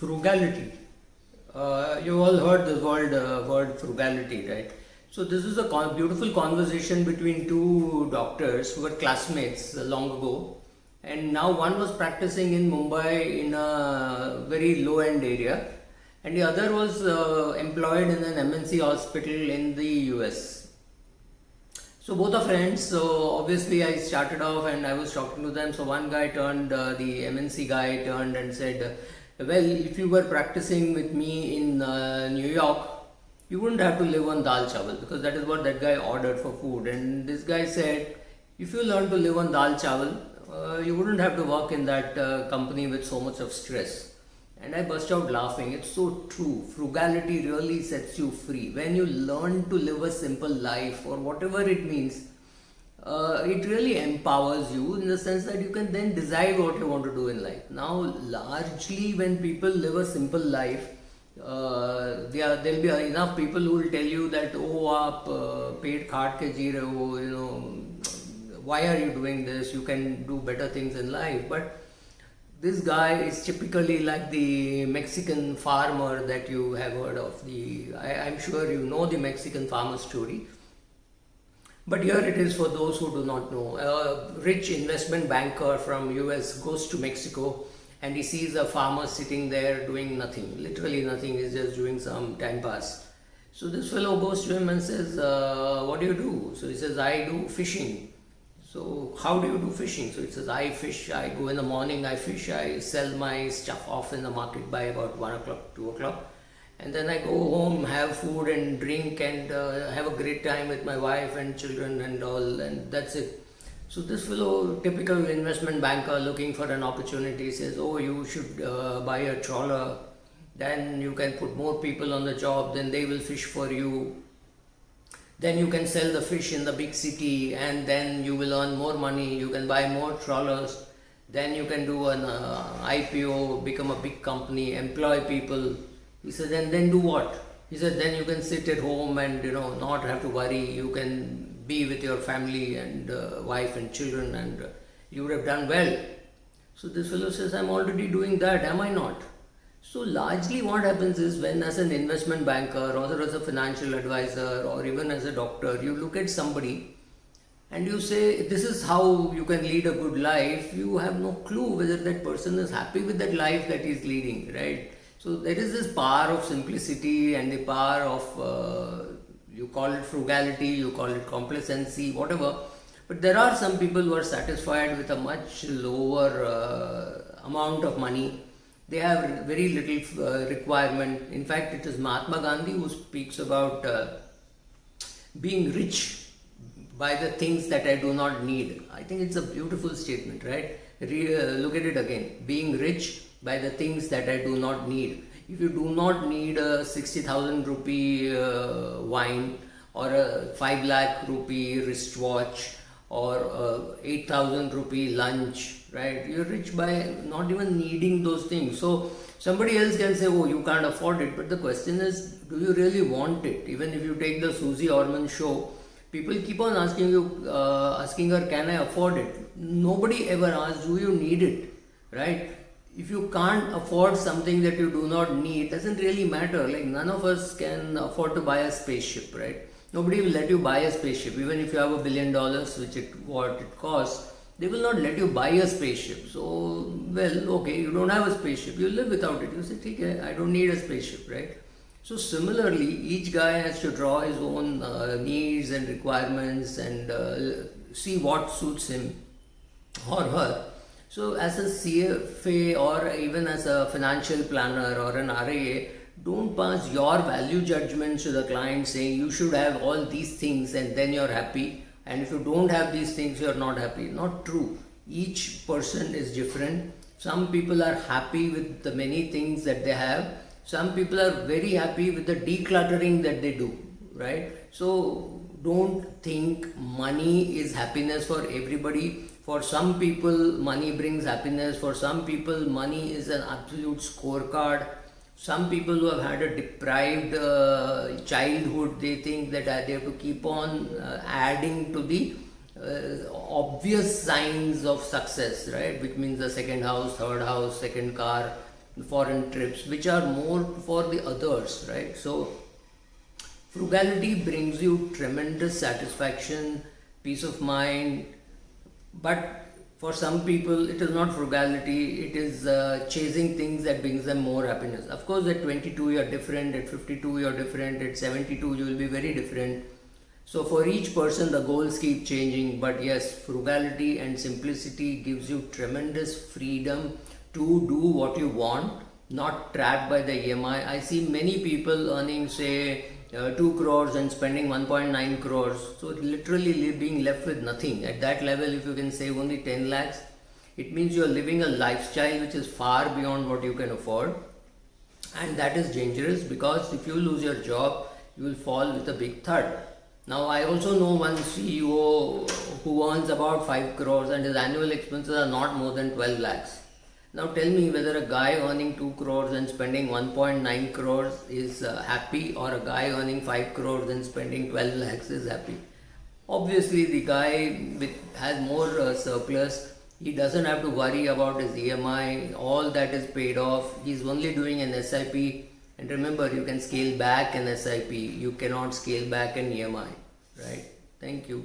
Frugality. You all heard the word frugality, right? So this is a beautiful conversation between two doctors who were classmates long ago, and now one was practicing in Mumbai in a very low-end area, and the other was employed in an MNC hospital in the US. So both are friends. So obviously I started off and I was talking to them. So one guy turned, the MNC guy turned and said, well, if you were practicing with me in New York, you wouldn't have to live on dal chawal, because that is what that guy ordered for food. And this guy said, if you learn to live on dal chawal, you wouldn't have to work in that company with so much of stress. And I burst out laughing. It's so true. Frugality really sets you free. When you learn to live a simple life, or whatever it means, it really empowers you in the sense that you can then decide what you want to do in life. Now, largely when people live a simple life, there'll be enough people who will tell you that, oh, aap pet khaat ke jee rahe ho, you know, why are you doing this? You can do better things in life. But this guy is typically like the Mexican farmer that you have heard of. I'm sure you know the Mexican farmer story. But here it is for those who do not know. A rich investment banker from US goes to Mexico and he sees a farmer sitting there doing nothing, literally nothing, he's just doing some time pass. So this fellow goes to him and says, what do you do? So he says, I do fishing. So how do you do fishing? So he says, I fish, I go in the morning, I fish, I sell my stuff off in the market by about 1 o'clock, 2 o'clock. And then I go home, have food and drink and have a great time with my wife and children and all, and that's it. So this fellow, typical investment banker looking for an opportunity, says, oh, you should buy a trawler, then you can put more people on the job, then they will fish for you. Then you can sell the fish in the big city and then you will earn more money, you can buy more trawlers, then you can do an IPO, become a big company, employ people. He said, and then do what? He said, then you can sit at home and not have to worry, you can be with your family and wife and children, and you would have done well. So this fellow says, I'm already doing that, am I not? So largely what happens is, when as an investment banker or as a financial advisor or even as a doctor, you look at somebody and you say, this is how you can lead a good life, you have no clue whether that person is happy with that life that he is leading, right? So there is this power of simplicity and the power of, you call it frugality, you call it complacency, whatever. But there are some people who are satisfied with a much lower amount of money. They have very little requirement. In fact, it is Mahatma Gandhi who speaks about being rich by the things that I do not need. I think it's a beautiful statement, right? Look at it again. Being rich by the things that I do not need. If you do not need a 60,000 rupee wine or a 5 lakh rupee wristwatch or 8,000 rupee lunch, right? You're rich by not even needing those things. So somebody else can say, oh, you can't afford it. But the question is, do you really want it? Even if you take the Susie Orman show, people keep on asking you, asking her, can I afford it? Nobody ever asks, do you need it, right? If you can't afford something that you do not need, doesn't really matter. Like, none of us can afford to buy a spaceship, right? Nobody will let you buy a spaceship. Even if you have $1 billion, which what it costs, they will not let you buy a spaceship. So, well, okay, you don't have a spaceship, you live without it. You say, okay, I don't need a spaceship, right? So similarly, each guy has to draw his own needs and requirements and see what suits him or her. So as a CFA or even as a financial planner or an RIA, don't pass your value judgments to the client saying you should have all these things and then you're happy, and if you don't have these things you're not happy. Not true. Each person is different. Some people are happy with the many things that they have. Some people are very happy with the decluttering that they do, right? So don't think money is happiness for everybody. For some people money brings happiness, for some people money is an absolute scorecard. Some people who have had a deprived childhood, they think that they have to keep on adding to the obvious signs of success, right? Which means the second house, third house, second car, foreign trips, which are more for the others, right? So frugality brings you tremendous satisfaction, peace of mind, but for some people it is not frugality, it is chasing things that brings them more happiness. Of course, at 22 you are different, at 52 you are different, at 72 you will be very different. So for each person the goals keep changing, but yes, frugality and simplicity gives you tremendous freedom to do what you want, not trapped by the EMI. I see many people earning say 2 crores and spending 1.9 crores, so literally being left with nothing. At that level, if you can save only 10 lakhs, it means you are living a lifestyle which is far beyond what you can afford, and that is dangerous, because if you lose your job, you will fall with a big thud. Now, I also know one CEO who earns about 5 crores and his annual expenses are not more than 12 lakhs. Now tell me whether a guy earning 2 crores and spending 1.9 crores is happy, or a guy earning 5 crores and spending 12 lakhs is happy. Obviously, the guy has more surplus. He doesn't have to worry about his EMI. All that is paid off. He's only doing an SIP. And remember, you can scale back an SIP. You cannot scale back an EMI. Right? Thank you.